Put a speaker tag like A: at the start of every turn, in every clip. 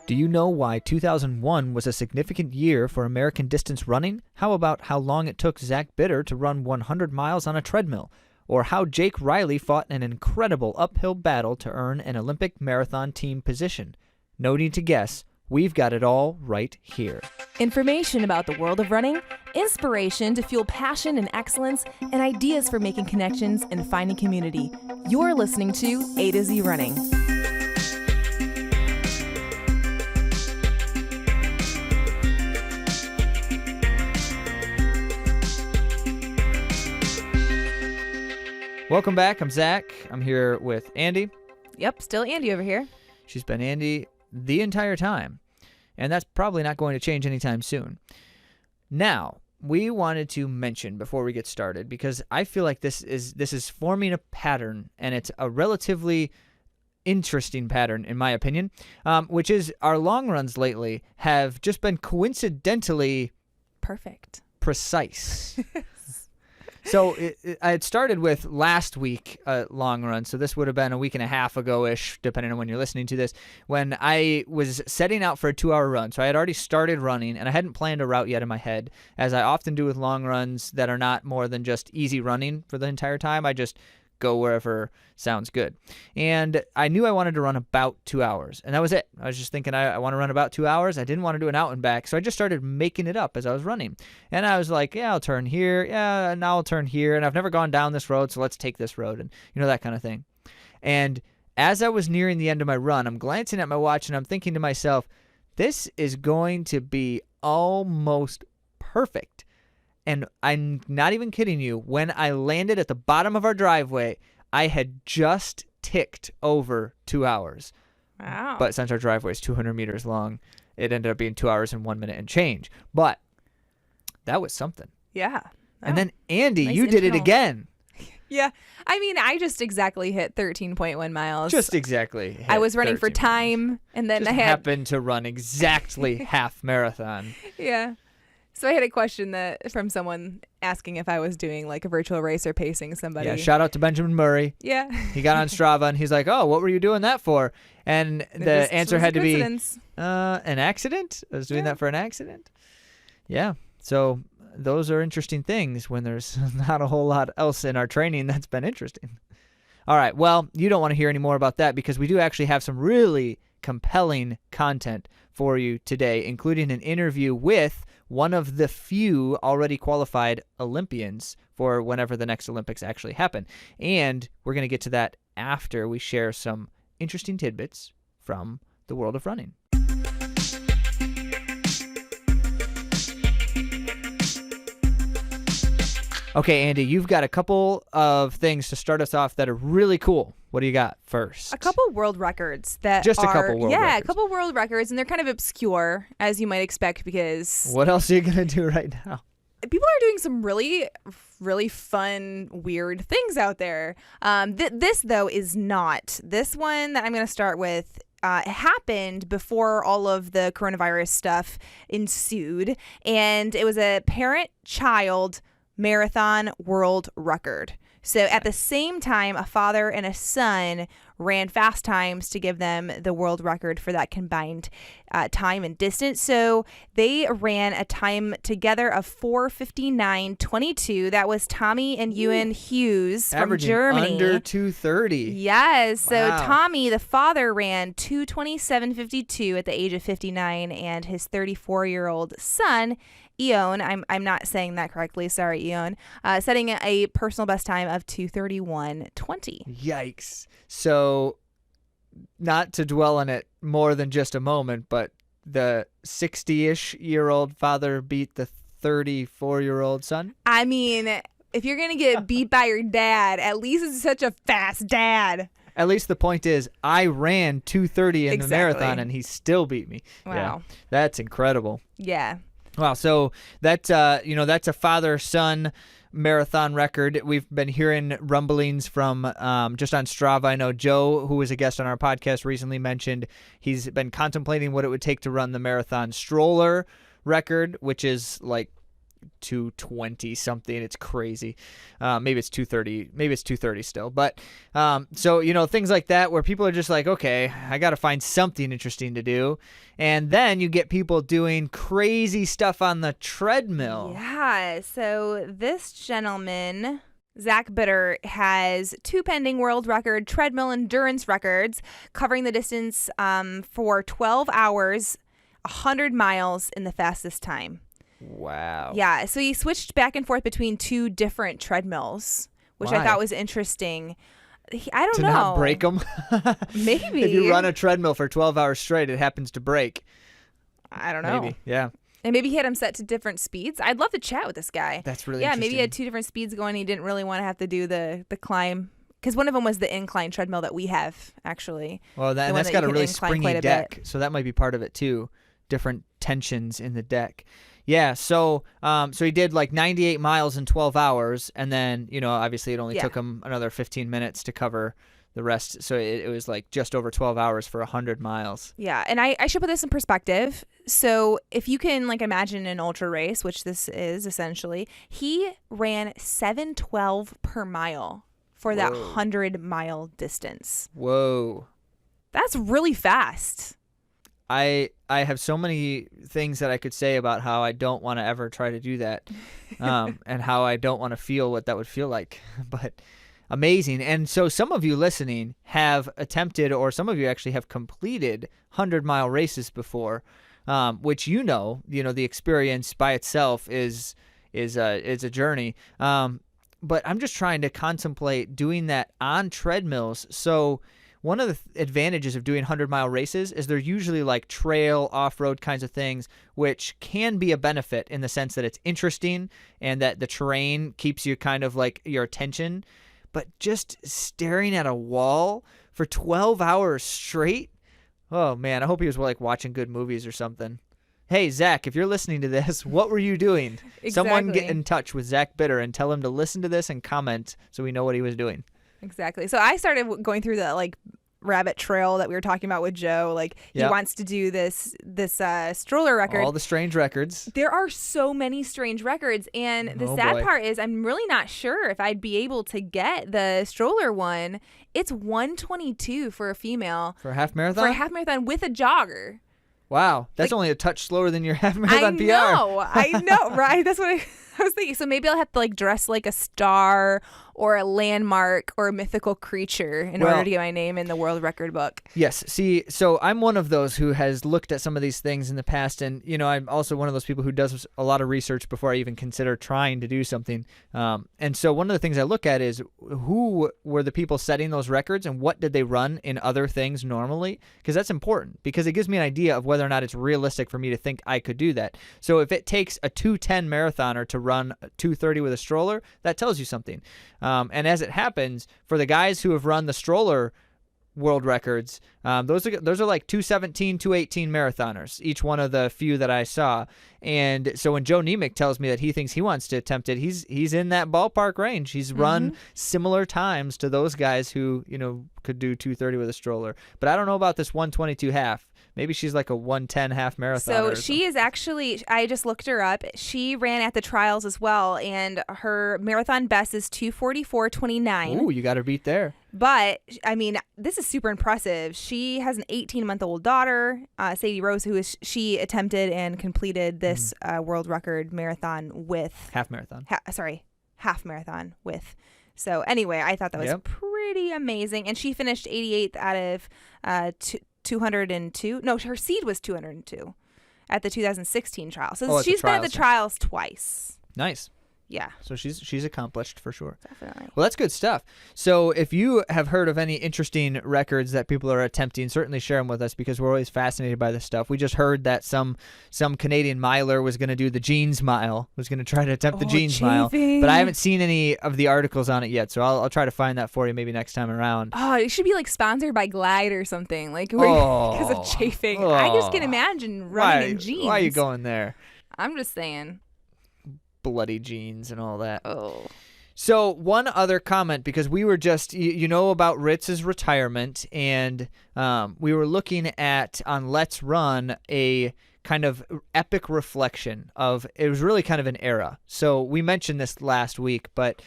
A: Do you know why 2001 was a significant year for American distance running? How about how long it took Zach Bitter to run 100 miles on a treadmill? Or how Jake Riley fought an incredible uphill battle to earn an Olympic marathon team position? No need to guess. We've got it all right here.
B: Information about the world of running, inspiration to fuel passion and excellence, and ideas for making connections and finding community. You're listening to AtoZrunning.
A: Welcome back. I'm Zach. I'm here with Andy.
B: Yep, still Andy over here.
A: She's been Andy the entire time, and that's probably not going to change anytime soon. Now, we wanted to mention before we get started, because I feel like this is forming a pattern, and it's a relatively interesting pattern in my opinion, which is our long runs lately have just been coincidentally
B: perfect,
A: precise. So I had started with last week long run, so this would have been a week and a half ago-ish, depending on when you're listening to this, when I was setting out for a 2-hour run. So I had already started running, and I hadn't planned a route yet in my head, as I often do with long runs that are not more than just easy running for the entire time. I just go wherever sounds good. And I knew I wanted to run about 2 hours, and that was it. I was just thinking I want to run about 2 hours. I didn't want to do an out and back, so I just started making it up as I was running. And I was like, yeah, I'll turn here. Yeah, now I'll turn here. And I've never gone down this road, so let's take this road, and that kind of thing. And as I was nearing the end of my run, I'm glancing at my watch, and I'm thinking to myself, this is going to be almost perfect. And I'm not even kidding you. When I landed at the bottom of our driveway, I had just ticked over 2 hours.
B: Wow.
A: But since our driveway is 200 meters long, it ended up being 2 hours and 1 minute and change. But that was something.
B: Yeah.
A: And then, Andy,
B: nice
A: you did it
B: internal.
A: again.
B: Yeah. I mean, I just exactly hit 13.1 miles.
A: Just exactly.
B: I was running for
A: 13 miles.
B: time, and then
A: Just
B: I
A: happened to run exactly half marathon.
B: Yeah. So I had a question from someone asking if I was doing like a virtual race or pacing somebody.
A: Yeah, shout out to Benjamin Murray.
B: Yeah.
A: He got on Strava, and he's like, oh, what were you doing that for? And the answer had to be, an accident? I was doing that for an accident? Yeah. So those are interesting things when there's not a whole lot else in our training that's been interesting. All right. Well, you don't want to hear any more about that, because we do actually have some really compelling content for you today, including an interview with one of the few already qualified Olympians for whenever the next Olympics actually happen. And we're going to get to that after we share some interesting tidbits from the world of running. Okay, Andy, you've got a couple of things to start us off that are really cool. What do you got first?
B: A couple world records that
A: Just
B: are,
A: a couple world records.
B: a couple world records, and they're kind of obscure, as you might expect, because
A: What else are you going to do right now?
B: people are doing some really, really fun, weird things out there. This, though, is not. This one that I'm going to start with happened before all of the coronavirus stuff ensued, and it was a parent-child marathon world record. So at the same time, a father and a son ran fast times to give them the world record for that combined time and distance. So they ran a time together of 4:59.22. That was Tommy and Ewan Hughes from
A: Averaging
B: Germany.
A: under 2:30.
B: Yes. So
A: Wow.
B: Tommy, the father, ran 2:27.52 at the age of 59, and his 34-year-old son, Ewan, I'm not saying that correctly, sorry, Ewan, setting a personal best time of 2:31.20.
A: Yikes. So, not to dwell on it more than just a moment, but the 60-ish-year-old father beat the 34-year-old son?
B: I mean, if you're going to get beat by your dad, at least it's such a fast dad.
A: At least the point is, I ran 2:30 in the marathon, and he still beat me.
B: Wow.
A: Yeah, that's incredible.
B: Yeah.
A: Wow, so that's that's a father-son marathon record. We've been hearing rumblings from just on Strava. I know Joe, who was a guest on our podcast recently, mentioned he's been contemplating what it would take to run the marathon stroller record, which is like 220 something. It's crazy. Maybe it's 230. Maybe it's 230 still. But so, things like that where people are just like, okay, I got to find something interesting to do. And then you get people doing crazy stuff on the treadmill.
B: Yeah. So this gentleman, Zach Bitter, has 2 pending world record treadmill endurance records covering the distance for 12 hours, 100 miles in the fastest time.
A: Wow.
B: Yeah. So he switched back and forth between 2 different treadmills, which I
A: Why?
B: thought was interesting. I don't
A: To
B: know.
A: not break them?
B: Maybe.
A: If you run a treadmill for 12 hours straight, it happens to break.
B: I don't know.
A: Maybe. Yeah.
B: And maybe he had them set to different speeds. I'd love to chat with this guy.
A: That's really
B: Yeah,
A: interesting.
B: maybe he had 2 different speeds going. He didn't really want to have to do the climb. Because one of them was the incline treadmill that we have, actually.
A: Well,
B: The one
A: that's
B: that
A: got
B: you
A: a
B: can
A: really
B: incline
A: springy
B: quite a
A: deck,
B: bit.
A: so that might be part of it too. Different tensions in the deck. Yeah, so he did like 98 miles in 12 hours, and then obviously it only took him another 15 minutes to cover the rest. So it was like just over 12 hours for 100 miles.
B: Yeah, and I should put this in perspective. So if you can imagine an ultra race, which this is essentially, he ran 7:12 per mile for that 100-mile distance.
A: Whoa.
B: That's really fast.
A: I have so many things that I could say about how I don't want to ever try to do that, and how I don't want to feel what that would feel like. But amazing. And so some of you listening have attempted, or some of you actually have completed 100-mile races before, which the experience by itself is a journey. But I'm just trying to contemplate doing that on treadmills. So one of the advantages of doing 100-mile races is they're usually like trail, off-road kinds of things, which can be a benefit in the sense that it's interesting and that the terrain keeps you kind of like your attention. But just staring at a wall for 12 hours straight, oh man, I hope he was like watching good movies or something. Hey, Zach, if you're listening to this, what were you doing?
B: Exactly.
A: Someone get in touch with Zach Bitter and tell him to listen to this and comment so we know what he was doing.
B: Exactly. So I started going through the rabbit trail that we were talking about with Joe. He wants to do this stroller record.
A: All the strange records.
B: There are so many strange records, and the sad part is I'm really not sure if I'd be able to get the stroller one. It's 1:22 for a female.
A: For a half marathon?
B: For a half marathon with a jogger.
A: Wow, that's only a touch slower than your half marathon PR.
B: I know, right? That's what I was thinking. So maybe I'll have to dress like a star or a landmark or a mythical creature in order to get my name in the world record book.
A: Yes. See, so I'm one of those who has looked at some of these things in the past, and I'm also one of those people who does a lot of research before I even consider trying to do something. And so one of the things I look at is who were the people setting those records and what did they run in other things normally, because that's important, because it gives me an idea of whether or not it's realistic for me to think I could do that. So if it takes a 2:10 marathoner to run 2:30 with a stroller, that tells you something. And as it happens, for the guys who have run the stroller world records, those are like 2:17, 2:18 marathoners, each one of the few that I saw. And so when Joe Nemec tells me that he thinks he wants to attempt it, he's in that ballpark range. He's run similar times to those guys who could do 2:30 with a stroller. But I don't know about this 1:22 half. Maybe she's like a 1:10 half marathon.
B: So she is actually, I just looked her up. She ran at the trials as well, and her marathon best is 2:44:29.
A: Ooh, you got her beat there.
B: But, I mean, this is super impressive. She has an 18-month-old daughter, Sadie Rose, she attempted and completed this world record marathon with...
A: Half marathon.
B: Half marathon with... So, anyway, I thought that was pretty amazing. And she finished 88th out of 202. No, her seed was 202 at the 2016 trial. So she's been at the trials twice.
A: Nice.
B: Yeah.
A: So she's accomplished for sure.
B: Definitely.
A: Well, that's good stuff. So if you have heard of any interesting records that people are attempting, certainly share them with us, because we're always fascinated by this stuff. We just heard that some Canadian miler was going to do the jeans mile, was going to try to attempt the jeans mile, but I haven't seen any of the articles on it yet. So I'll try to find that for you maybe next time around.
B: Oh, it should be sponsored by Glide or something, because of chafing. I just can imagine running in jeans.
A: Why are you going there?
B: I'm just saying.
A: Bloody jeans and all that.
B: Oh.
A: So one other comment, because we were just, about Ritz's retirement, and we were looking at, on Let's Run, a kind of epic reflection of, it was really kind of an era. So we mentioned this last week, but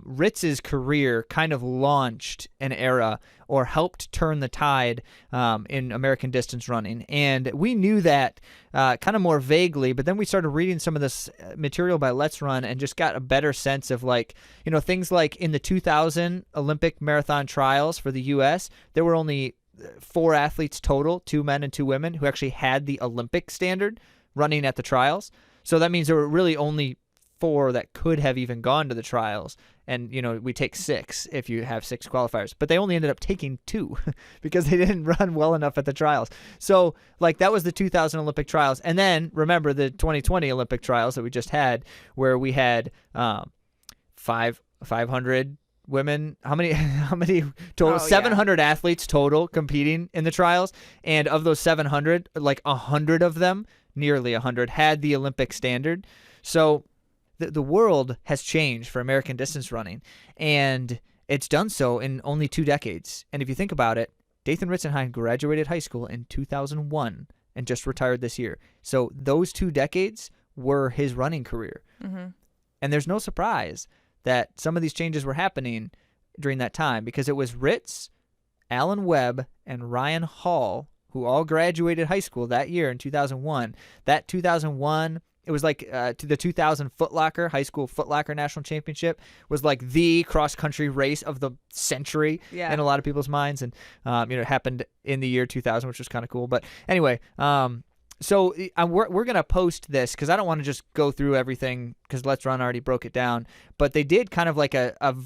A: Ritz's career kind of launched an era or helped turn the tide in American distance running. And we knew that kind of more vaguely, but then we started reading some of this material by Let's Run and just got a better sense of, like, you know, things like in the 2000 Olympic marathon trials for the U.S., there were only 4 athletes total, 2 men and 2 women, who actually had the Olympic standard running at the trials. So that means there were really only 4 that could have even gone to the trials. And, you know, we take 6 if you have 6 qualifiers. But they only ended up taking 2 because they didn't run well enough at the trials. So, like, that was the 2000 Olympic trials. And then, remember the 2020 Olympic trials that we just had, where we had 500 women, how many total? 700 athletes total competing in the trials, and of those 700, like 100 of them, nearly 100, had the Olympic standard. So the world has changed for American distance running, and it's done so in only 2 decades. And if you think about it, Dathan Ritzenheim graduated high school in 2001 and just retired this year. So those 2 decades were his running career. Mm-hmm. And there's no surprise that some of these changes were happening during that time, because it was Ritz, Alan Webb, and Ryan Hall who all graduated high school that year in 2001. That 2001, it was like to the 2000 high school footlocker national championship was like the cross-country race of the century in a lot of people's minds. And, it happened in the year 2000, which was kind of cool. But anyway, so we're going to post this because I don't want to just go through everything because Let's Run already broke it down. But they did kind of like a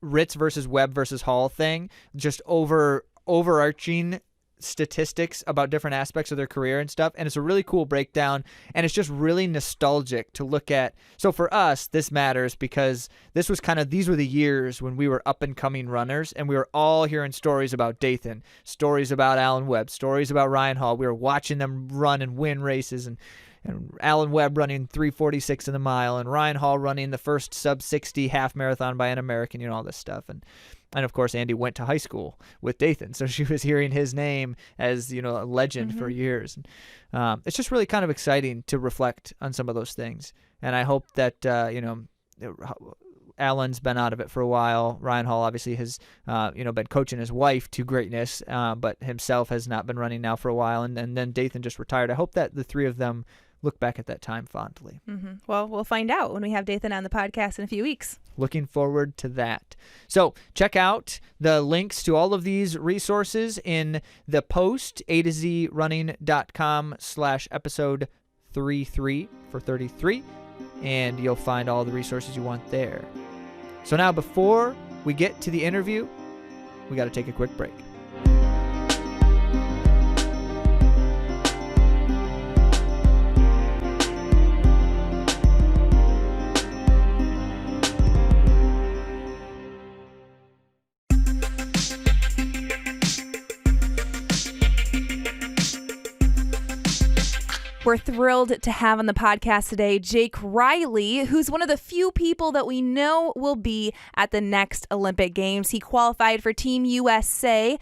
A: Ritz versus Webb versus Hall thing, just overarching statistics about different aspects of their career and stuff. And it's a really cool breakdown. And it's just really nostalgic to look at. So for us, this matters because these were the years when we were up and coming runners, and we were all hearing stories about Dathan, stories about Alan Webb, stories about Ryan Hall. We were watching them run and win races, and Alan Webb running 3:46 in the mile, and Ryan Hall running the first sub-60 half marathon by an American, all this stuff. And of course, Andy went to high school with Dathan, so she was hearing his name as, a legend for years. It's just really kind of exciting to reflect on some of those things. And I hope that, Alan's been out of it for a while. Ryan Hall obviously has, been coaching his wife to greatness, but himself has not been running now for a while. And then Dathan just retired. I hope that the 3 of them look back at that time fondly.
B: Mm-hmm. Well, we'll find out when we have Dathan on the podcast in a few weeks.
A: Looking forward to that. So check out the links to all of these resources in the post, AtoZrunning.com/episode 33 for 33, and you'll find all the resources you want there. So now, before we get to the interview, we got to take a quick break.
B: We're thrilled to have on the podcast today Jake Riley, who's one of the few people that we know will be at the next Olympic Games. He qualified for Team USA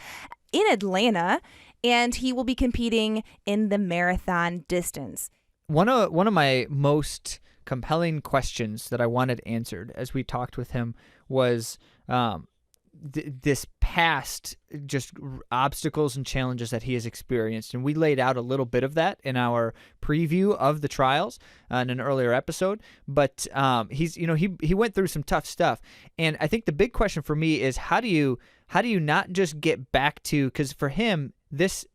B: in Atlanta, and he will be competing in the marathon distance.
A: One of my most compelling questions that I wanted answered as we talked with him was this past just obstacles and challenges that he has experienced. And we laid out a little bit of that in our preview of the trials in an earlier episode. But he went through some tough stuff. And I think the big question for me is how do you not just get back to, because for him, this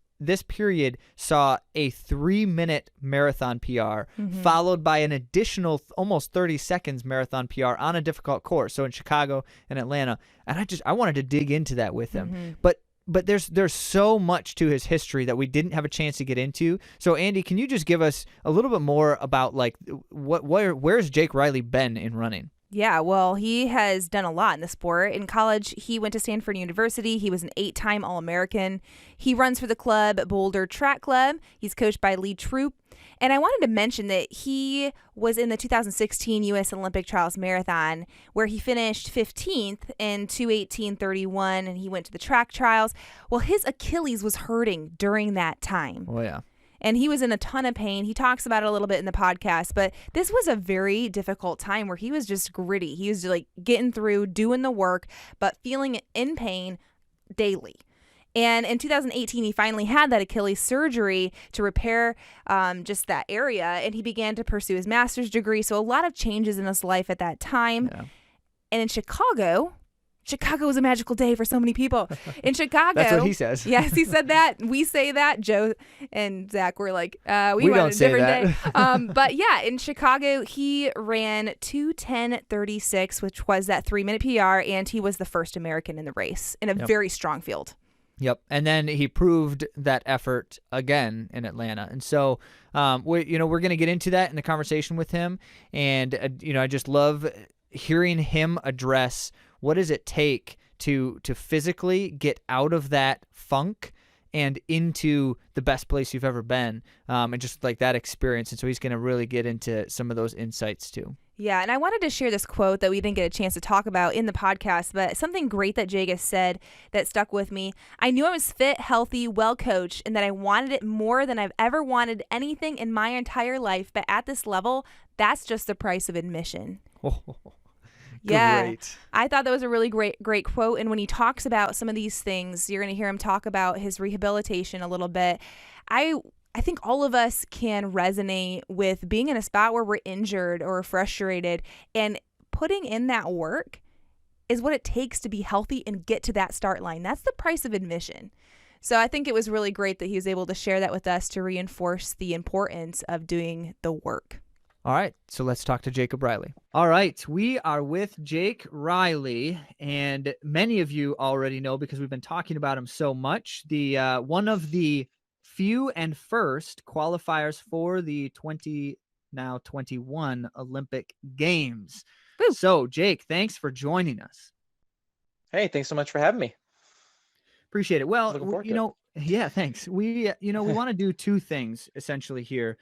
A: period saw a 3-minute marathon PR followed by an additional almost 30 seconds marathon PR on a difficult course. So in Chicago and Atlanta. And I wanted to dig into that with him. Mm-hmm. But there's so much to his history that we didn't have a chance to get into. So Andy, can you just give us a little bit more about like where's Jake Riley been in running?
B: Yeah, well, he has done a lot in the sport. In college, he went to Stanford University. He was an 8-time All-American. He runs for the club Boulder Track Club. He's coached by Lee Troop. And I wanted to mention that he was in the 2016 U.S. Olympic Trials Marathon, where he finished 15th in 2:18:31, and he went to the track trials. Well, his Achilles was hurting during that time.
A: Oh, yeah.
B: and he was in a ton of pain. He talks about it a little bit in the podcast, but this was a very difficult time where he was just gritty. He was like getting through, doing the work, but feeling in pain daily. And in 2018, he finally had that Achilles surgery to repair just that area, and he began to pursue his master's degree. So a lot of changes in his life at that time.
A: Yeah.
B: And in Chicago was a magical day for so many people. In Chicago.
A: That's what he says.
B: Yes, he said that. We say that. Joe and Zach were like, we
A: don't
B: want a
A: say
B: different
A: that.
B: day. But yeah, in Chicago, he ran 2:10:36, which was that 3-minute PR, and he was the first American in the race in a very strong field.
A: Yep. And then he proved that effort again in Atlanta. And so, we're going to get into that in the conversation with him. And, I just love hearing him address what does it take to physically get out of that funk and into the best place you've ever been, and just like that experience. And so he's going to really get into some of those insights too.
B: Yeah, and I wanted to share this quote that we didn't get a chance to talk about in the podcast, but something great that Jagus said that stuck with me. I knew I was fit, healthy, well coached, and that I wanted it more than I've ever wanted anything in my entire life. But at this level, that's just the price of admission. Yeah,
A: Great.
B: I thought that was a really great quote. And when he talks about some of these things, you're going to hear him talk about his rehabilitation a little bit. I think all of us can resonate with being in a spot where we're injured or frustrated, and putting in that work is what it takes to be healthy and get to that start line. That's the price of admission. So I think it was really great that he was able to share that with us to reinforce the importance of doing the work.
A: All right, so let's talk to Jacob Riley. All right, we are with Jake Riley, and many of you already know because we've been talking about him so much. The one of the few and first qualifiers for the 2021 Olympic Games.
B: Woo.
A: So, Jake, thanks for joining us.
C: Hey, thanks so much for having me.
A: Appreciate it. Well,
C: Looking forward to it.
A: yeah, thanks. We want to do two things essentially here.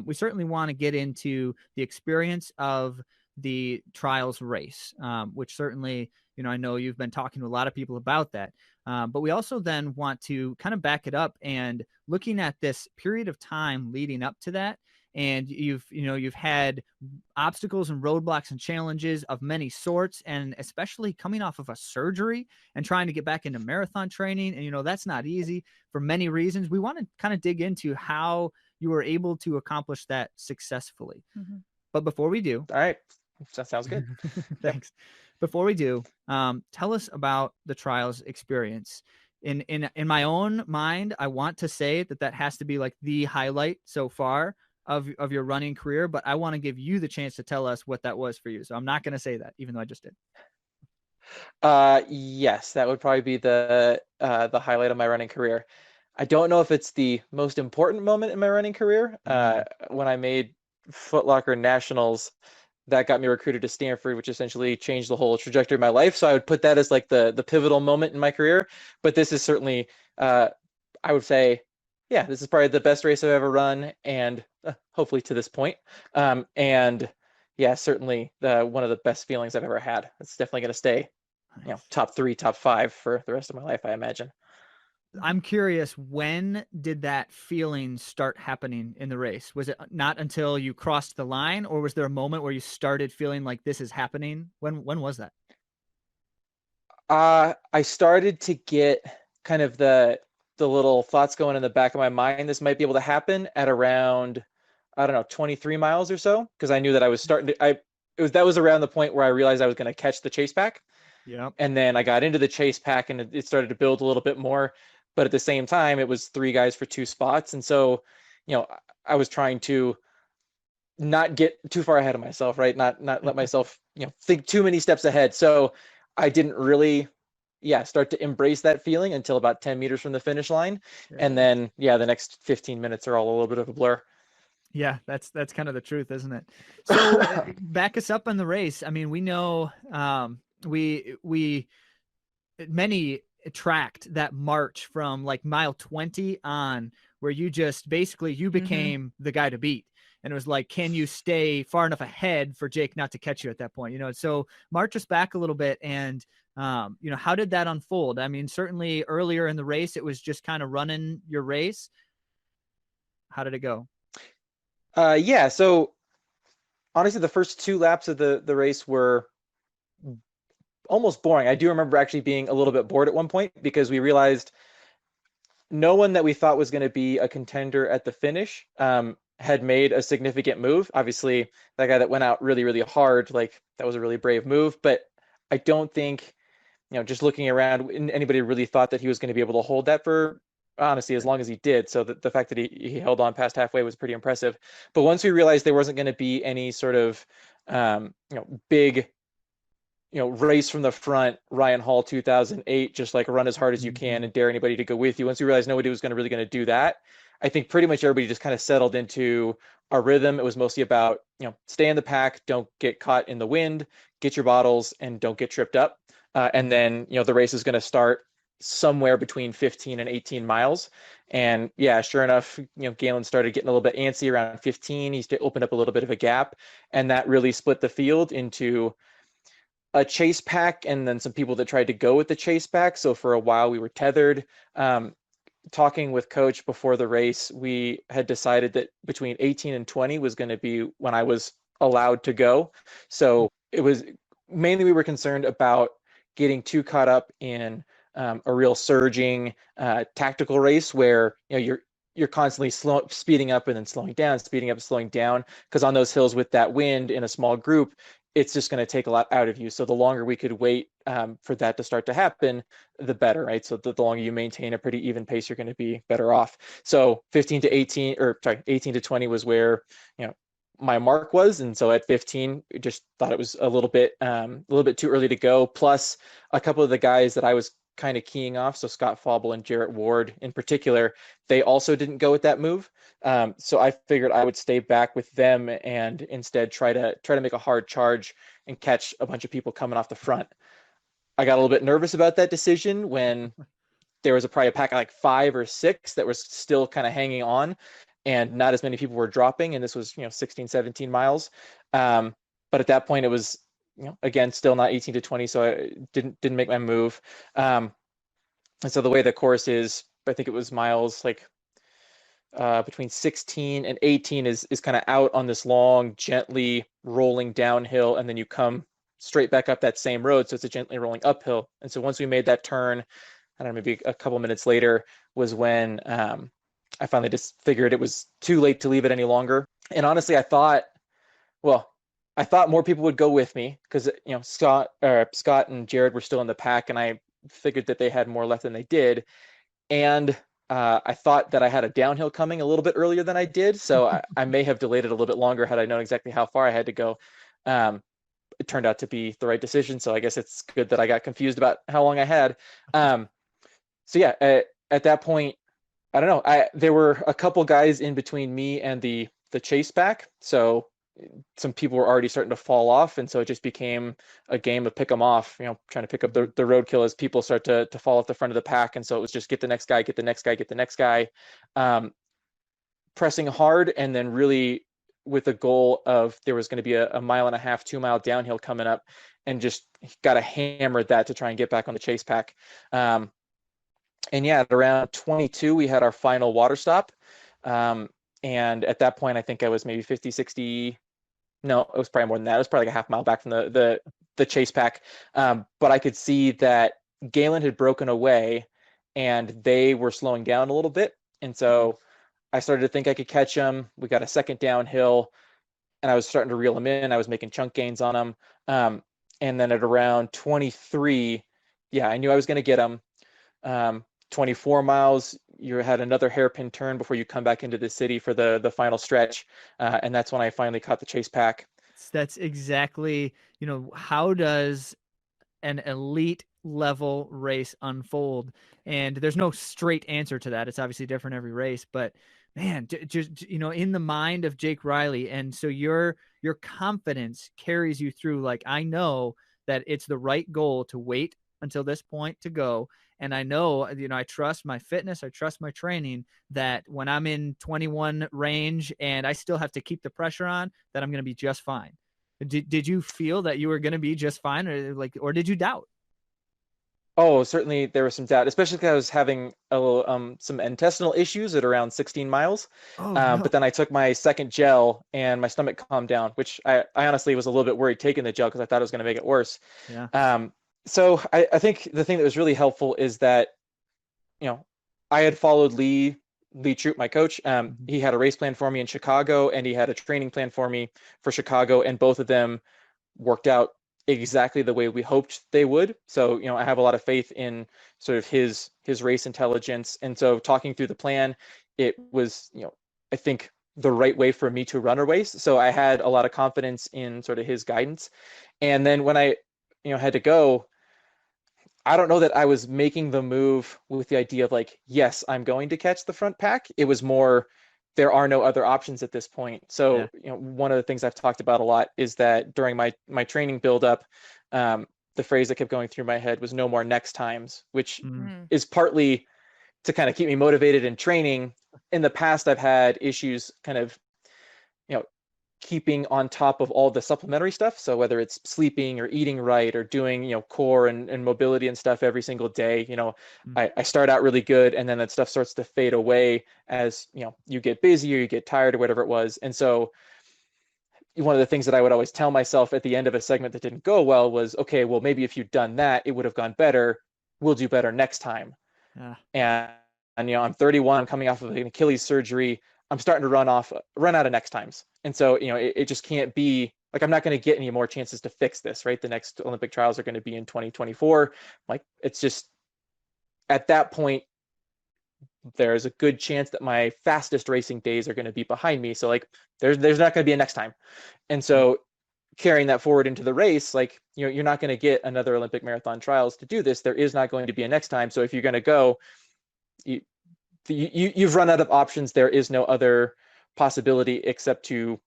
A: We certainly want to get into the experience of the trials race, which certainly, I know you've been talking to a lot of people about that. But we also then want to kind of back it up and looking at this period of time leading up to that. And you've had obstacles and roadblocks and challenges of many sorts, and especially coming off of a surgery and trying to get back into marathon training. And, that's not easy for many reasons. We want to kind of dig into how you were able to accomplish that successfully. Mm-hmm. But before we do.
C: All right. That sounds good.
A: Thanks. Before we do, tell us about the trials experience. In my own mind, I want to say that has to be like the highlight so far of your running career, but I want to give you the chance to tell us what that was for you. So I'm not going to say that, even though I just did.
C: Yes, that would probably be the highlight of my running career. I don't know if it's the most important moment in my running career. When I made Foot Locker Nationals, that got me recruited to Stanford, which essentially changed the whole trajectory of my life. So I would put that as like the pivotal moment in my career. But this is certainly, I would say, yeah, this is probably the best race I've ever run, and hopefully to this point. And yeah, certainly one of the best feelings I've ever had. It's definitely going to stay, top 3, top 5 for the rest of my life, I imagine.
A: I'm curious, when did that feeling start happening in the race? Was it not until you crossed the line, or was there a moment where you started feeling like this is happening? When was that?
C: I started to get kind of the little thoughts going in the back of my mind. This might be able to happen at around, 23 miles or so, because I knew that I was starting to. That was around the point where I realized I was going to catch the chase pack.
A: Yeah.
C: And then I got into the chase pack, and it started to build a little bit more. But at the same time, it was 3 guys for 2 spots. And so, I was trying to not get too far ahead of myself, right? Not let myself, think too many steps ahead. So I didn't really, start to embrace that feeling until about 10 meters from the finish line. Yeah. And then, the next 15 minutes are all a little bit of a blur.
A: Yeah, that's kind of the truth, isn't it? So back us up on the race. I mean, we know we many tracked that march from like mile 20 on, where you just basically you became the guy to beat. And it was like, can you stay far enough ahead for Jake not to catch you at that point? So march us back a little bit. And, how did that unfold? I mean, certainly earlier in the race, it was just kind of running your race. How did it go?
C: Yeah, so honestly, the first 2 laps of the race were almost boring. I do remember actually being a little bit bored at one point because we realized no one that we thought was going to be a contender at the finish had made a significant move. Obviously, that guy that went out really, really hard, like that was a really brave move. But I don't think, just looking around, anybody really thought that he was going to be able to hold that for honestly as long as he did. So the fact that he held on past halfway was pretty impressive. But once we realized there wasn't going to be any sort of big race from the front, Ryan Hall 2008, just like run as hard as you can and dare anybody to go with you. Once we realized nobody was really going to do that, I think pretty much everybody just kind of settled into a rhythm. It was mostly about, stay in the pack, don't get caught in the wind, get your bottles, and don't get tripped up. And then, the race is going to start somewhere between 15 and 18 miles. And yeah, sure enough, Galen started getting a little bit antsy around 15. He opened up a little bit of a gap, and that really split the field into a chase pack and then some people that tried to go with the chase pack. So for a while we were tethered. Talking with coach before the race, we had decided that between 18 and 20 was going to be when I was allowed to go. So it was mainly we were concerned about getting too caught up in a real surging tactical race where you're constantly speeding up and then slowing down, speeding up and slowing down, because on those hills with that wind in a small group, it's just going to take a lot out of you. So the longer we could wait for that to start to happen, the better, right? So the longer you maintain a pretty even pace, you're going to be better off. So 18 to 20 was where, my mark was. And so at 15, just thought it was a little bit too early to go. Plus a couple of the guys that I was kind of keying off, so Scott Fauble and Jarrett Ward in particular, they also didn't go with that move. So I figured I would stay back with them and instead try to make a hard charge and catch a bunch of people coming off the front. I got a little bit nervous about that decision when there was probably a pack of like 5 or 6 that was still kind of hanging on and not as many people were dropping. And this was, 16, 17 miles. But at that point it was, again, still not 18 to 20. So I didn't make my move. And so the way the course is, I think it was miles like between 16 and 18 is kind of out on this long, gently rolling downhill. And then you come straight back up that same road. So it's a gently rolling uphill. And so once we made that turn, I don't know, maybe a couple minutes later was when I finally just figured it was too late to leave it any longer. And honestly, I thought more people would go with me because, Scott and Jared were still in the pack, and I figured that they had more left than they did. And I thought that I had a downhill coming a little bit earlier than I did. So I may have delayed it a little bit longer had I known exactly how far I had to go. It turned out to be the right decision. So I guess it's good that I got confused about how long I had. So yeah, at that point, I don't know. There were a couple guys in between me and the chase pack. So some people were already starting to fall off. And so it just became a game of pick them off, trying to pick up the roadkill as people start to fall off the front of the pack. And so it was just get the next guy, get the next guy, get the next guy, pressing hard. And then really with the goal of there was going to be a 1.5 mile, 2-mile downhill coming up, and just got to hammer that to try and get back on the chase pack. And yeah, at around 22, we had our final water stop. And at that point, I think I was maybe 50, 60. No, it was probably more than that. It was probably like a 1/2 mile back from the chase pack. But I could see that Galen had broken away and they were slowing down a little bit. And so I started to think I could catch them. We got a second downhill and I was starting to reel them in. I was making chunk gains on them. And then at around 23, yeah, I knew I was going to get them. 24 miles, you had another hairpin turn before you come back into the city for the final stretch. And that's when I finally caught the chase pack.
A: That's exactly, how does an elite level race unfold? And there's no straight answer to that. It's obviously different every race, but man, just, in the mind of Jake Riley. And so your confidence carries you through. Like, I know that it's the right goal to wait until this point to go. And I know, I trust my fitness, I trust my training, that when I'm in 21 range and I still have to keep the pressure on, that I'm going to be just fine. Did you feel that you were going to be just fine, or did you doubt?
C: Oh, certainly there was some doubt, especially because I was having a little, some intestinal issues at around 16 miles.
A: Oh no.
C: But then I took my second gel and my stomach calmed down, which I honestly was a little bit worried taking the gel because I thought it was going to make it worse.
A: Yeah.
C: So I think the thing that was really helpful is that, you know, I had followed Lee Troop, my coach.
A: Mhm.
C: He had a race plan for me in Chicago, and he had a training plan for me for Chicago, and both of them worked out exactly the way we hoped they would. So, you know, I have a lot of faith in sort of his race intelligence. And so talking through the plan, it was, you know, I think the right way for me to run a race. So I had a lot of confidence in sort of his guidance. And then when I, you know, had to go, I don't know that I was making the move with the idea of like, yes, I'm going to catch the front pack. It was more, there are no other options at this point.
A: Yeah.
C: So, you know, one of the things I've talked about a lot is that during my training buildup, the phrase that kept going through my head was "no more next times," which
A: Mm.
B: Mm.
C: is partly to kind of keep me motivated in training. In the past, I've had issues kind of, you know, keeping on top of all the supplementary stuff. So whether it's sleeping or eating right or doing, you know, core and mobility and stuff every single day, you know,
A: Mm.
C: I start out really good and then that stuff starts to fade away as, you know, you get busy or you get tired or whatever it was. And so one of the things that I would always tell myself at the end of a segment that didn't go well was, okay, well, maybe if you'd done that, it would have gone better. We'll do better next time.
A: Yeah.
C: And you know, I'm 31, I'm coming off of an Achilles surgery. I'm starting to run out of next times. And so, you know, it just can't be like, I'm not going to get any more chances to fix this, right? The next Olympic trials are going to be in 2024. Like, it's just at that point, there's a good chance that my fastest racing days are going to be behind me. So like, there's not going to be a next time. And so carrying that forward into the race, like, you know, you're not going to get another Olympic marathon trials to do this. There is not going to be a next time. So if you're going to go, you've run out of options. There is no other possibility except to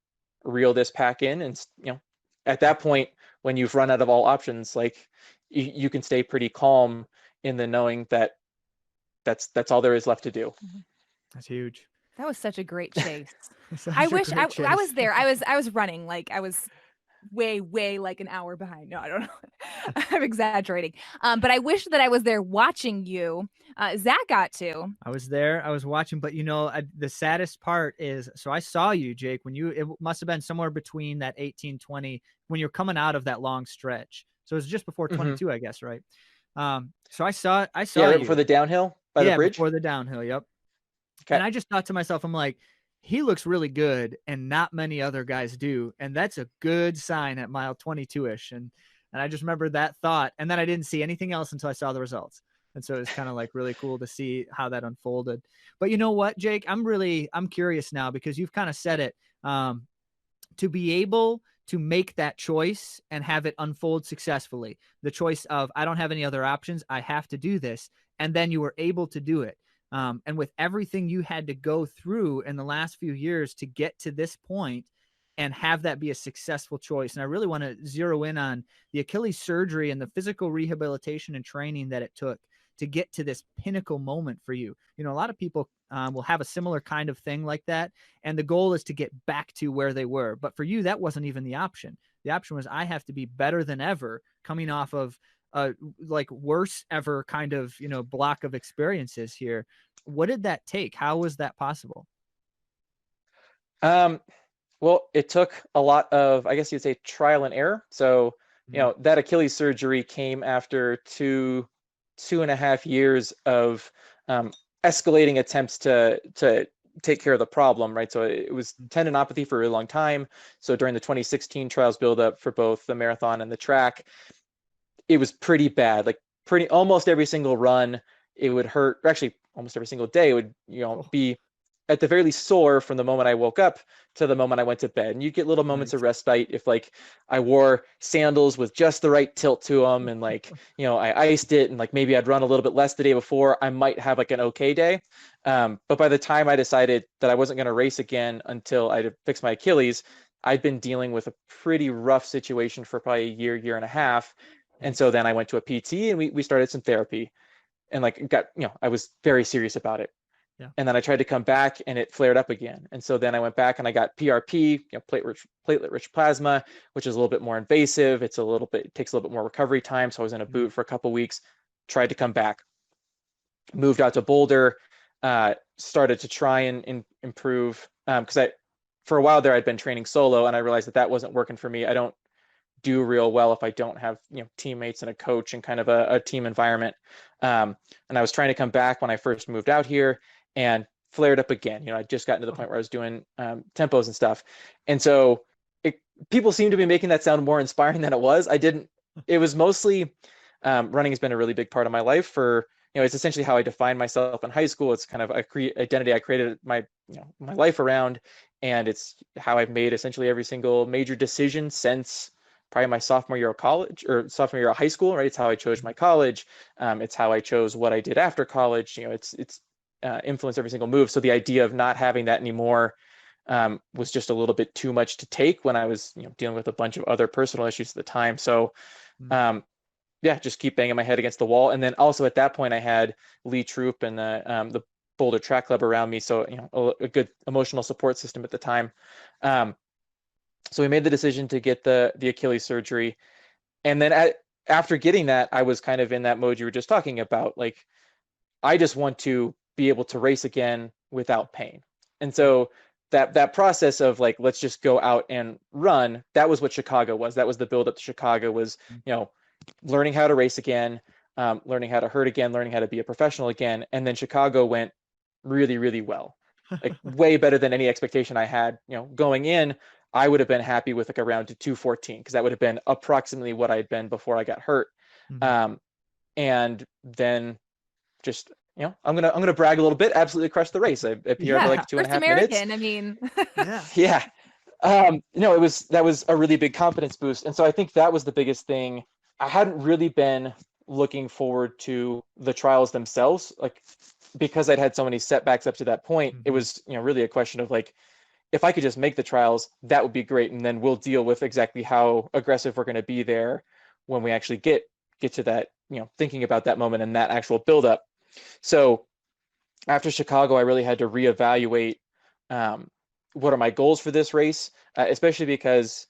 C: reel this pack in. And, you know, at that point, when you've run out of all options, like you can stay pretty calm in the knowing that that's all there is left to do.
A: That's huge.
B: That was such a great chase.
A: Such
B: I
A: a
B: wish
A: great
B: I
A: chase.
B: was there. I was running, like I was way like an hour behind. No, I don't know. I'm exaggerating. But I wish that I was there watching you. Zach got to.
A: I was there. I was watching, but you know, the saddest part is, so I saw you, Jake, when it must have been somewhere between that 18-20 when you're coming out of that long stretch. So it was just before 22, I guess, right? So I saw
C: Yeah, right
A: you.
C: before the downhill by the bridge.
A: Before the downhill. Yep.
C: Okay.
A: And I just thought to myself, I'm like, he looks really good, and not many other guys do, and that's a good sign at mile 22ish. And I just remember that thought, and then I didn't see anything else until I saw the results. And so it was kind of like really cool to see how that unfolded. But you know what, Jake, I'm curious now, because you've kind of said it, to be able to make that choice and have it unfold successfully, the choice of, I don't have any other options, I have to do this. And then you were able to do it. And with everything you had to go through in the last few years to get to this point and have that be a successful choice. And I really want to zero in on the Achilles surgery and the physical rehabilitation and training that it took to get to this pinnacle moment for you. You know, a lot of people will have a similar kind of thing like that, and the goal is to get back to where they were. But for you, that wasn't even the option. The option was, I have to be better than ever, coming off of like worst ever kind of, you know, block of experiences here. What did that take? How was that possible?
C: Well, it took a lot of, I guess you'd say, trial and error. So, you know, that Achilles surgery came after 2.5 years of escalating attempts to take care of the problem, right? So it was tendinopathy for a really long time. So during the 2016 trials buildup for both the marathon and the track, it was pretty bad. Like almost every single run, it would hurt. Or actually, almost every single day, it would, you know, be at the very least sore from the moment I woke up to the moment I went to bed. And you get little moments of respite if like I wore sandals with just the right tilt to them, and like, you know, I iced it, and like maybe I'd run a little bit less the day before, I might have like an okay day. But by the time I decided that I wasn't going to race again until I'd fixed my Achilles, I'd been dealing with a pretty rough situation for probably a year and a half. And so then I went to a PT, and we started some therapy, and like got, you know, I was very serious about it.
A: Yeah.
C: And then I tried to come back, and it flared up again. And so then I went back and I got PRP, you know, platelet-rich plasma, which is a little bit more invasive. It takes a little bit more recovery time. So I was in a boot for a couple of weeks. tried to come back, moved out to Boulder, started to try and improve, because for a while there I'd been training solo, and I realized that wasn't working for me. I don't do real well if I don't have teammates and a coach and kind of a team environment. And I was trying to come back when I first moved out here, and flared up again. I'd just gotten to the point where I was doing tempos and stuff, and so people seem to be making that sound more inspiring than it was. I didn't. It was mostly running has been a really big part of my life. For it's essentially how I defined myself in high school. It's kind of a identity I created my my life around, and it's how I've made essentially every single major decision since probably my sophomore year of college or sophomore year of high school. Right, it's how I chose my college. It's how I chose what I did after college. It's influenced every single move. So the idea of not having that anymore was just a little bit too much to take when I was dealing with a bunch of other personal issues at the time. So yeah, just keep banging my head against the wall. And then also at that point I had Lee Troop and the Boulder Track Club around me, so a good emotional support system at the time. So we made the decision to get the Achilles surgery, and then after getting that, I was kind of in that mode you were just talking about. Like, I just want to be able to race again without pain. And so that process of like, let's just go out and run, that was what Chicago was. That was the build up to Chicago, was learning how to race again, learning how to hurt again, learning how to be a professional again. And then Chicago went really, really well, like way better than any expectation I had. Going in, I would have been happy with like around 214, because that would have been approximately what I had been before I got hurt. And then just I'm gonna brag a little bit. Absolutely crushed the race. I appeared for like 2.5 minutes.
B: I mean,
C: yeah. That was a really big confidence boost, and so I think that was the biggest thing. I hadn't really been looking forward to the trials themselves, like, because I'd had so many setbacks up to that point. It was really a question of like, if I could just make the trials, that would be great, and then we'll deal with exactly how aggressive we're going to be there when we actually get to that, thinking about that moment and that actual buildup. So after Chicago, I really had to reevaluate what are my goals for this race, especially because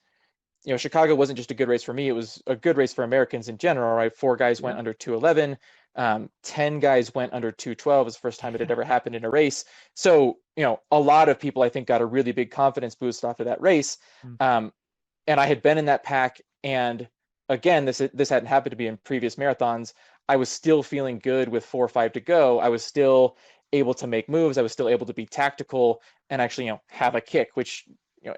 C: Chicago wasn't just a good race for me; it was a good race for Americans in general. Right, 4 guys went under 211, 10 guys went under 212. It was the first time it had ever happened in a race. So a lot of people, I think, got a really big confidence boost off of that race. And I had been in that pack, and again, this hadn't happened to me in previous marathons. I was still feeling good with 4 or 5 to go. I was still able to make moves. I was still able to be tactical and actually, have a kick, which,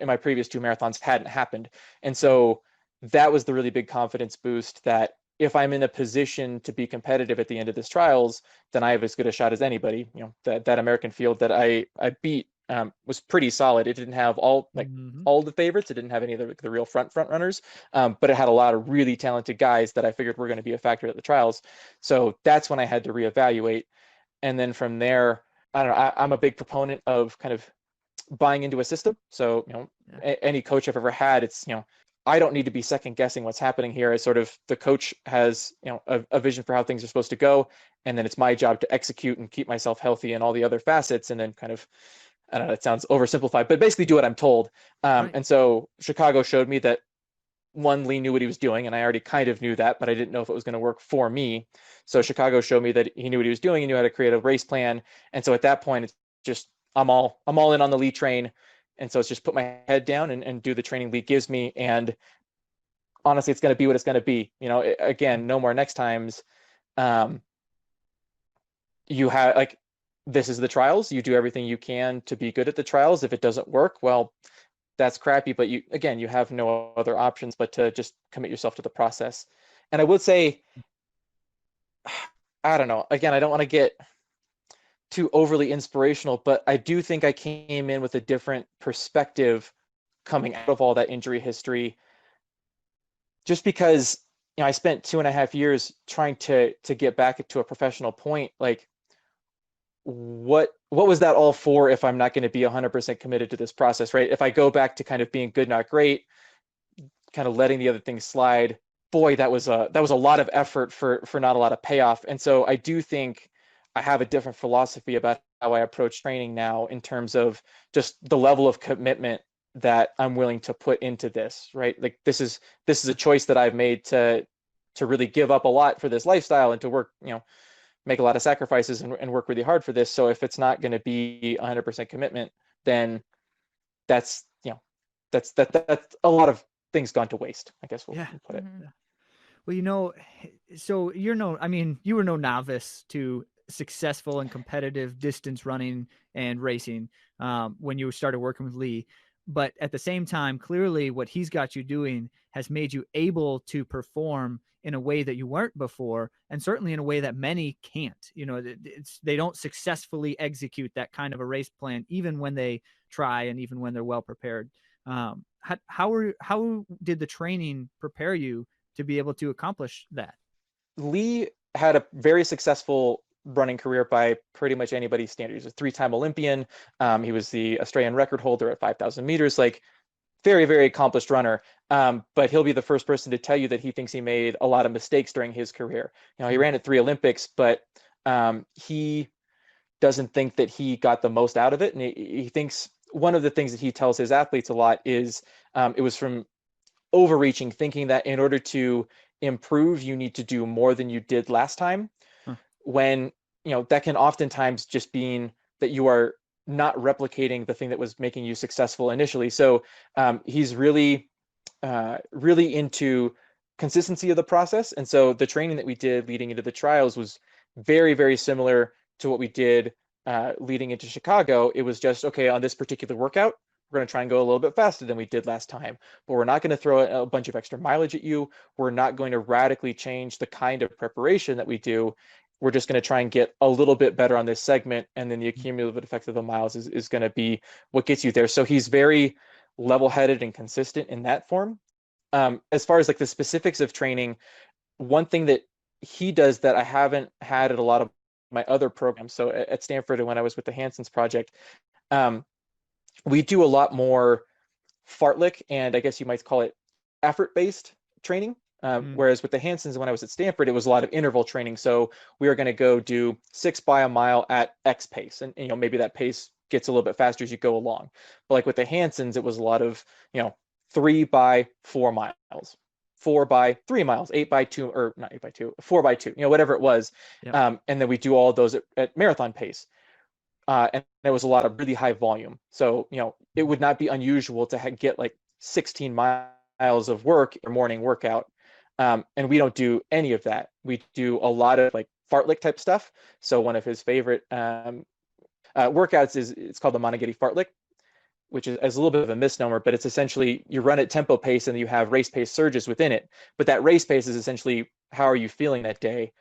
C: in my previous 2 marathons hadn't happened. And so that was the really big confidence boost, that if I'm in a position to be competitive at the end of this trials, then I have as good a shot as anybody. That American field that I beat was pretty solid. It didn't have all the favorites. It didn't have any of the real front runners, but it had a lot of really talented guys that I figured were going to be a factor at the trials. So that's when I had to reevaluate. And then from there, I don't know, I'm a big proponent of kind of buying into a system. So, any coach I've ever had, it's, I don't need to be second guessing what's happening here. As sort of the coach has, a vision for how things are supposed to go. And then it's my job to execute and keep myself healthy in all the other facets. And then kind of, I don't know, it sounds oversimplified, but basically do what I'm told.
A: Right.
C: And so Chicago showed me that, one, Lee knew what he was doing, and I already kind of knew that, but I didn't know if it was going to work for me. So Chicago showed me that he knew what he was doing. He knew how to create a race plan. And so at that point, it's just, I'm all in on the Lee train. And so it's just put my head down and do the training Lee gives me. And honestly, it's going to be what it's going to be. Again, no more next times. You have, like, this is the trials. You do everything you can to be good at the trials. If it doesn't work, well, that's crappy, but you have no other options but to just commit yourself to the process. And I would say, I don't know, again, I don't want to get too overly inspirational, but I do think I came in with a different perspective coming out of all that injury history, just because I spent 2.5 years trying to get back to a professional point. Like, what was that all for if I'm not going to be 100% committed to this process, right? If I go back to kind of being good, not great, kind of letting the other things slide, boy, that was a lot of effort for not a lot of payoff. And so I do think I have a different philosophy about how I approach training now, in terms of just the level of commitment that I'm willing to put into this, right? Like, this is a choice that I've made to to really give up a lot for this lifestyle and to work, make a lot of sacrifices and work really hard for this. So if it's not going to be 100% commitment, then that's, that's a lot of things gone to waste, I guess we'll put it.
B: Mm-hmm.
A: Well, so you were no novice to successful and competitive distance running and racing when you started working with Lee. But at the same time, clearly what he's got you doing has made you able to perform in a way that you weren't before, and certainly in a way that many can't. They don't successfully execute that kind of a race plan, even when they try and even when they're well prepared. How did the training prepare you to be able to accomplish that?
C: Lee had a very successful running career by pretty much anybody's standards. He's a 3-time Olympian. He was the Australian record holder at 5,000 meters, like very, very accomplished runner. But he'll be the first person to tell you that he thinks he made a lot of mistakes during his career. He ran at 3 Olympics, but he doesn't think that he got the most out of it. And he thinks one of the things that he tells his athletes a lot is it was from overreaching, thinking that in order to improve, you need to do more than you did last time. When that can oftentimes just mean that you are not replicating the thing that was making you successful initially. So he's really into consistency of the process. And so the training that we did leading into the trials was very, very similar to what we did leading into Chicago. It was just, okay, on this particular workout, we're going to try and go a little bit faster than we did last time, but we're not going to throw a bunch of extra mileage at you. We're not going to radically change the kind of preparation that we do. We're just going to try and get a little bit better on this segment. And then the cumulative effect of the miles is going to be what gets you there. So he's very level-headed and consistent in that form. As far as like the specifics of training, one thing that he does that I haven't had at a lot of my other programs. So at Stanford, and when I was with the Hanson's project, we do a lot more fartlek, and I guess you might call it effort-based training. Whereas with the Hansons, when I was at Stanford, it was a lot of interval training. So we were going to go do 6 by a mile at X pace. And, maybe that pace gets a little bit faster as you go along. But like with the Hansons, it was a lot of, 3 by 4 miles, 4 by 3 miles, 8 by 2, or not 8 by 2, 4 by 2, whatever it was. Yep. And then we do all of those at marathon pace. And there was a lot of really high volume. So, it would not be unusual to get like 16 miles of work or morning workout. And we don't do any of that. We do a lot of like fartlek type stuff. So one of his favorite workouts it's called the Monaghan fartlek, which is a little bit of a misnomer, but it's essentially you run at tempo pace and you have race pace surges within it. But that race pace is essentially how are you feeling that day.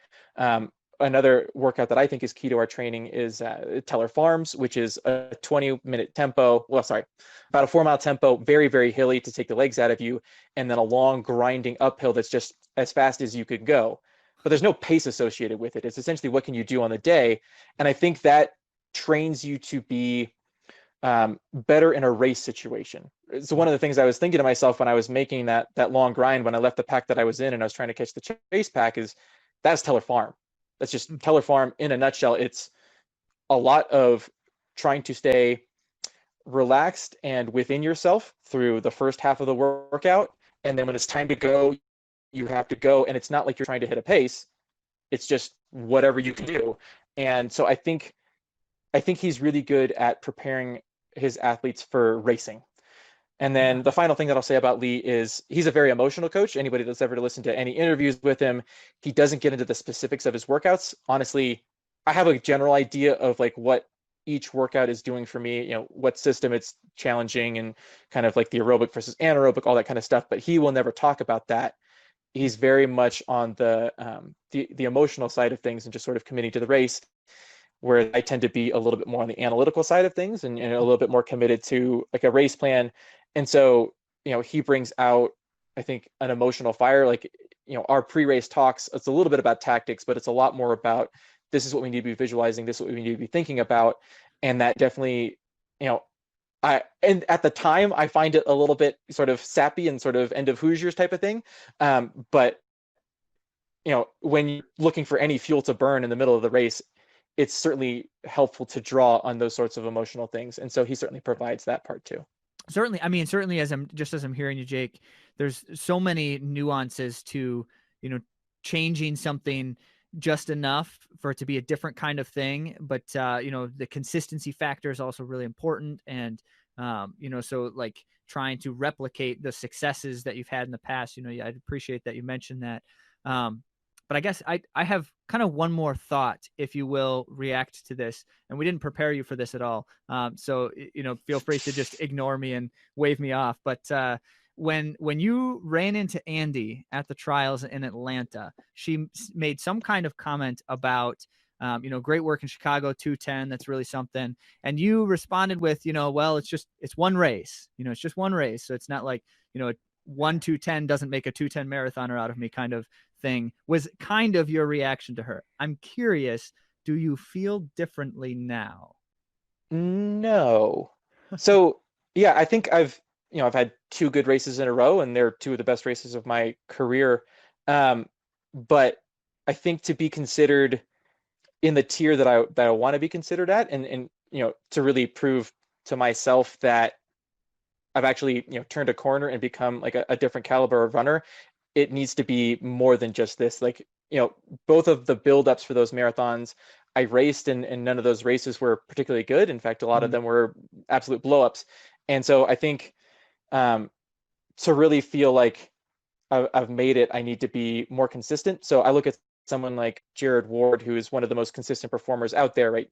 C: Another workout that I think is key to our training is Teller Farms, which is a 20-minute tempo. Well, sorry, about a 4-mile tempo, very, very hilly to take the legs out of you, and then a long grinding uphill that's just as fast as you could go. But there's no pace associated with it. It's essentially what can you do on the day. And I think that trains you to be better in a race situation. So one of the things I was thinking to myself when I was making that long grind, when I left the pack that I was in and I was trying to catch the chase pack, is that's Teller Farm. That's just Teller Farm in a nutshell. It's a lot of trying to stay relaxed and within yourself through the first half of the workout. And then when it's time to go, you have to go. And it's not like you're trying to hit a pace. It's just whatever you can do. And so I think he's really good at preparing his athletes for racing. And then the final thing that I'll say about Lee is he's a very emotional coach. Anybody that's ever listened to any interviews with him, he doesn't get into the specifics of his workouts. Honestly, I have a general idea of like what each workout is doing for me, what system it's challenging and kind of like the aerobic versus anaerobic, all that kind of stuff. But he will never talk about that. He's very much on the emotional side of things and just sort of committing to the race, where I tend to be a little bit more on the analytical side of things and a little bit more committed to like a race plan. And so, he brings out, I think, an emotional fire. Like, our pre-race talks, it's a little bit about tactics, but it's a lot more about this is what we need to be visualizing, this is what we need to be thinking about. And that definitely, and at the time I find it a little bit sort of sappy and sort of end of Hoosiers type of thing. But, when you're looking for any fuel to burn in the middle of the race, it's certainly helpful to draw on those sorts of emotional things. And so he certainly provides that part too.
A: Certainly as I'm hearing you, Jake, there's so many nuances to, changing something just enough for it to be a different kind of thing. But, the consistency factor is also really important. And, so like trying to replicate the successes that you've had in the past, I'd appreciate that you mentioned that. But I guess I have kind of one more thought, if you will, react to this. And we didn't prepare you for this at all. So, feel free to just ignore me and wave me off. But when you ran into Andy at the trials in Atlanta, she made some kind of comment about, great work in Chicago, 2:10. That's really something. And you responded with, well, it's one race. It's just one race. So it's not like, 1:2:10 doesn't make a 2:10 marathoner out of me kind of thing, was kind of your reaction to her. I'm curious, do you feel differently now?
C: No. So yeah, I think I've had two good races in a row, and they're two of the best races of my career. But I think to be considered in the tier that I want to be considered at, and to really prove to myself that I've actually turned a corner and become like a different caliber of runner, it needs to be more than just this. Like, both of the buildups for those marathons I raced, and none of those races were particularly good. In fact, a lot of them were absolute blowups. And so I think to really feel like I've made it, I need to be more consistent. So I look at someone like Jared Ward, who is one of the most consistent performers out there, right?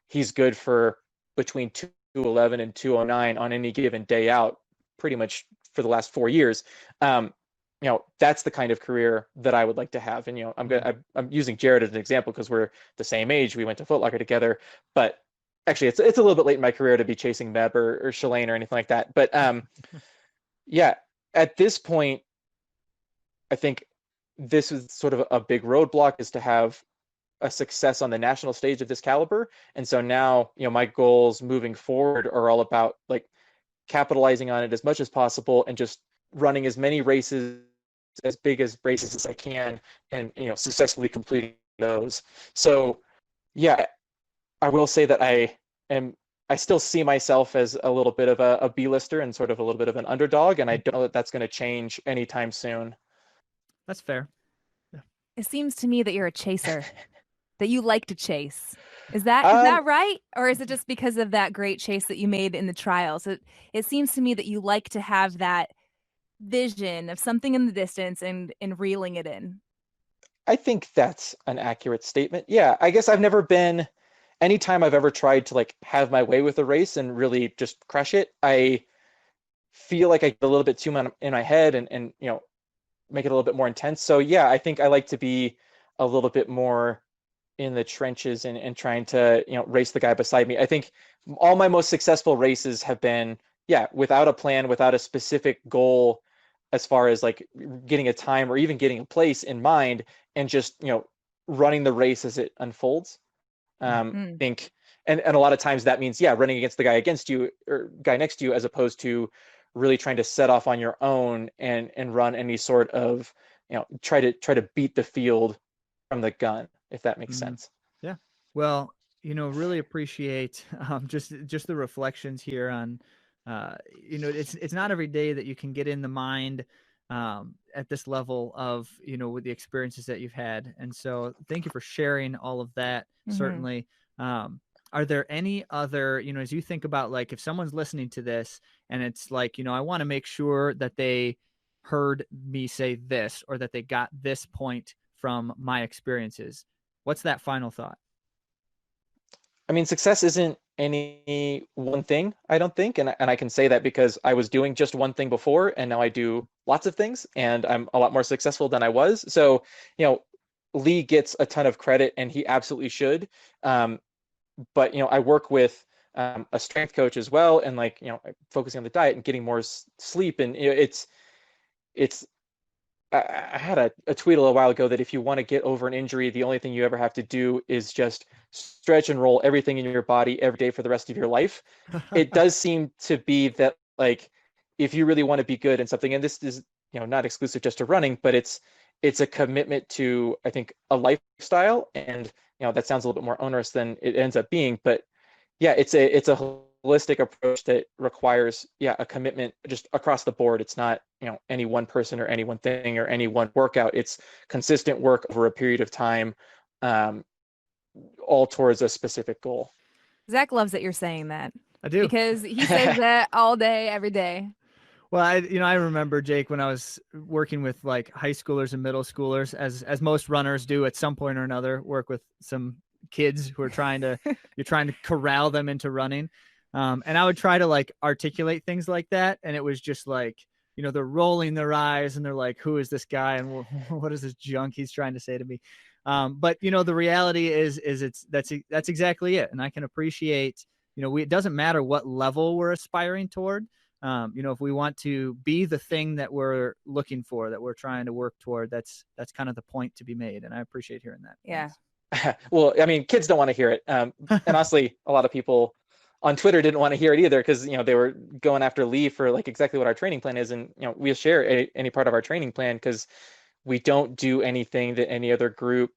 C: He's good for between 2:11 and 2:09 on any given day out, pretty much for the last 4 years. That's the kind of career that I would like to have. And I'm using Jared as an example because we're the same age. We went to Foot Locker together, but actually it's a little bit late in my career to be chasing Meb or Shalane or anything like that. But yeah, at this point, I think this is sort of a big roadblock, is to have a success on the national stage of this caliber. And so now, my goals moving forward are all about like capitalizing on it as much as possible and just running as many races, as big as races as I can, and successfully completing those. So yeah, I will say that I still see myself as a little bit of a B-lister and sort of a little bit of an underdog, and I don't know that that's going to change anytime soon.
A: That's fair.
D: It seems to me that you're a chaser, that you like to chase. Is that right? Or is it just because of that great chase that you made in the trials? It seems to me that you like to have that vision of something in the distance and reeling it in.
C: I think that's an accurate statement. Yeah, I guess I've never been, anytime I've ever tried to like have my way with a race and really just crush it, I feel like I get a little bit too much in my head and make it a little bit more intense. So yeah, I think I like to be a little bit more in the trenches and trying to race the guy beside me. I think all my most successful races have been without a plan, without a specific goal as far as like getting a time or even getting a place in mind, and just running the race as it unfolds. I think and a lot of times that means running against the guy against you or guy next to you, as opposed to really trying to set off on your own and run any sort of try to beat the field from the gun, if that makes sense.
A: Yeah. Well, really appreciate just the reflections here on it's not every day that you can get in the mind at this level of with the experiences that you've had. And so thank you for sharing all of that. Certainly. Are there any other, as you think about, like, if someone's listening to this and it's like, I want to make sure that they heard me say this, or that they got this point from my experiences, what's that final thought?
C: I mean, success isn't any one thing, I don't think. And I can say that because I was doing just one thing before, and now I do lots of things, and I'm a lot more successful than I was. So, Lee gets a ton of credit, and he absolutely should. But I work with a strength coach as well, and focusing on the diet and getting more sleep. And it's I had a tweet a little while ago that if you want to get over an injury, the only thing you ever have to do is just stretch and roll everything in your body every day for the rest of your life. It does seem to be that, like, if you really want to be good in something, and this is not exclusive just to running, but it's a commitment to, I think, a lifestyle. And that sounds a little bit more onerous than it ends up being, but yeah, it's a holistic approach that requires a commitment just across the board. It's not any one person or any one thing or any one workout. It's consistent work over a period of time, all towards a specific goal.
D: Zach loves that you're saying that.
A: I do.
D: Because he says that all day, every day.
A: Well, I remember, Jake, when I was working with like high schoolers and middle schoolers, as most runners do at some point or another, work with some kids who are you're trying to corral them into running. And I would try to like articulate things like that. And it was just like, they're rolling their eyes and they're like, who is this guy? And what is this junk he's trying to say to me? But the reality is that's exactly it. And I can appreciate, it doesn't matter what level we're aspiring toward. If we want to be the thing that we're looking for, that we're trying to work toward, that's kind of the point to be made. And I appreciate hearing that.
D: Yeah.
C: Well, I mean, kids don't want to hear it. And honestly, a lot of people on Twitter didn't want to hear it either, because, they were going after Lee for like exactly what our training plan is. And, we'll share any part of our training plan because we don't do anything that any other group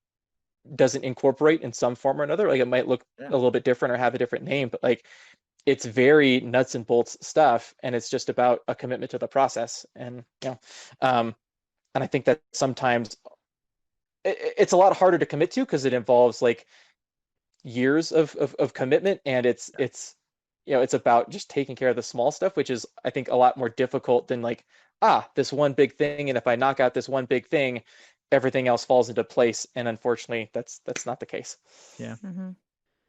C: doesn't incorporate in some form or another. Like, it might look a little bit different or have a different name, but like, it's very nuts and bolts stuff, and it's just about a commitment to the process. And and I think that sometimes it's a lot harder to commit to because it involves like years of commitment, and it's about just taking care of the small stuff, which is, I think, a lot more difficult than like this one big thing, and if I knock out this one big thing, everything else falls into place. And unfortunately, that's not the case.
A: Yeah.
D: Mm-hmm.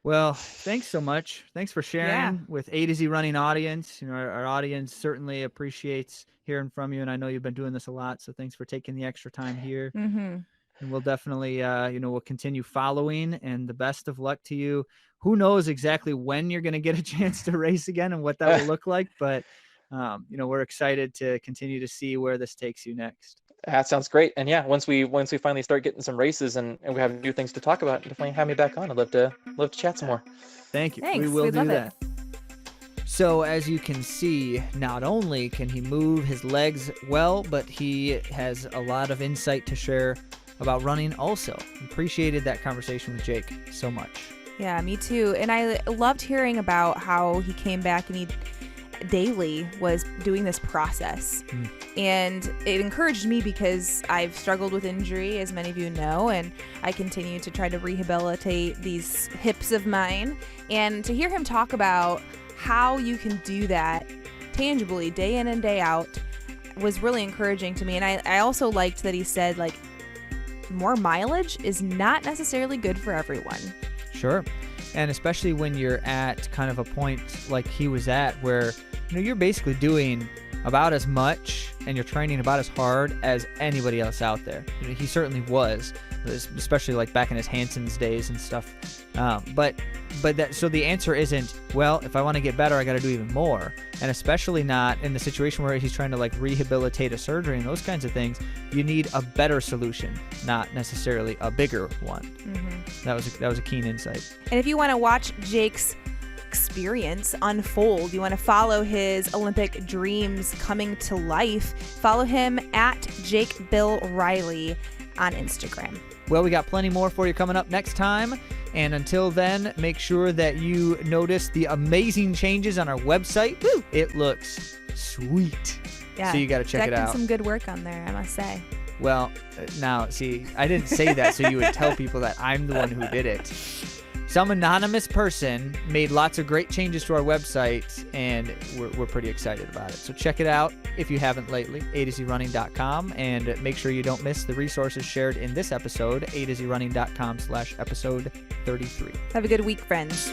A: Well, thanks so much. Thanks for sharing with A to Z Running audience. Our audience certainly appreciates hearing from you, and I know you've been doing this a lot, so thanks for taking the extra time here.
D: Mm-hmm.
A: And we'll definitely, we'll continue following, and the best of luck to you. Who knows exactly when you're going to get a chance to race again and what that will look like, but we're excited to continue to see where this takes you next.
C: That sounds great. And once we finally start getting some races and we have new things to talk about, definitely have me back on. I'd love to chat some more.
A: Thank you.
D: Thanks.
A: We will do that.
D: It.
A: So as you can see, not only can he move his legs well, but he has a lot of insight to share about running also. Appreciated that conversation with Jake so much.
B: Yeah, me too. And I loved hearing about how he came back and he daily was doing this process. And it encouraged me because I've struggled with injury, as many of you know, and I continue to try to rehabilitate these hips of mine. And to hear him talk about how you can do that tangibly day in and day out was really encouraging to me. And I also liked that he said, like, more mileage is not necessarily good for everyone.
A: Sure. And especially when you're at kind of a point like he was at where, you're basically doing about as much and you're training about as hard as anybody else out there. He certainly was, especially like back in his Hanson's days and stuff. So the answer isn't, well, if I want to get better, I got to do even more. And especially not in the situation where he's trying to like rehabilitate a surgery and those kinds of things. You need a better solution, not necessarily a bigger one. Mm-hmm. That was a keen insight.
B: And if you want to watch Jake's experience unfold, you want to follow his Olympic dreams coming to life, follow him at Jake Bill Riley on Instagram.
A: Well, we got plenty more for you coming up next time. And until then, make sure that you notice the amazing changes on our website.
B: Woo!
A: It looks sweet.
B: Yeah,
A: so you got to check it out.
B: Some good work on there, I must say.
A: Well, now, see, I didn't say that so you would tell people that I'm the one who did it. Some anonymous person made lots of great changes to our website, and we're pretty excited about it. So check it out if you haven't lately, AtoZrunning.com, and make sure you don't miss the resources shared in this episode, AtoZrunning.com/episode 33.
B: Have a good week, friends.